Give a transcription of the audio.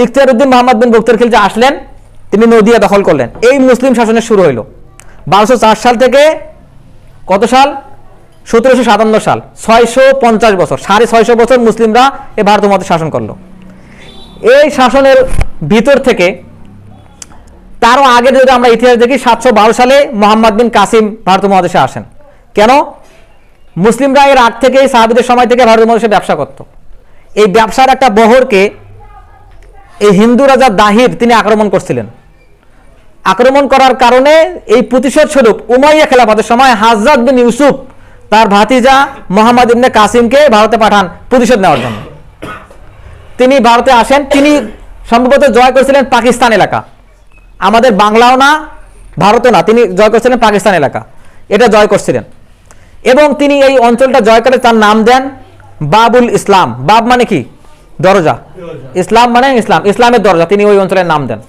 ইখতিয়ারউদ্দিন মোহাম্মদ বিন বখতিয়ার খিলজি আসলেন, তিনি নদিয়া দখল করলেন। এই মুসলিম শাসনের শুরু হইল 1204 সাল থেকে কত সাল? 1757 সাল, 650 বছর, 650 বছর মুসলিমরা এই ভারত মহাদেশ শাসন করলো। এই শাসনের ভিতর থেকে তারও আগে যদি আমরা ইতিহাস দেখি, 712 সালে মোহাম্মদ বিন কাসিম ভারত মহাদেশে আসেন। কেন? মুসলিমরা এর আগ থেকে, সাহাবীদের সময় থেকে ভারত মহাদেশে ব্যবসা করত। এই ব্যবসার একটা বহরকে এই হিন্দু রাজা দাহির তিনি আক্রমণ করছিলেন। আক্রমণ করার কারণে এই প্রতিশোধ স্বরূপ উমাইয়া খেলাফতের সময় হাজ্জাজ বিন ইউসুফ তার ভাতিজা মোহাম্মদ ইবনে কাসিমকে ভারতে পাঠান প্রতিশোধ নেওয়ার জন্য। তিনি ভারতে আসেন, তিনি সম্ভবত জয় করেছিলেন পাকিস্তান এলাকা, আমাদের বাংলাও না ভারতও না, তিনি জয় করেছিলেন পাকিস্তান এলাকা, এটা জয় করছিলেন। এবং তিনি এই অঞ্চলটা জয় করে তার নাম দেন বাবুল ইসলাম। বাব মানে কি? দরজা। ইসলাম মানে ইসলাম, ইসলামের দরজা, তিনি ওই অঞ্চলের নাম দেন।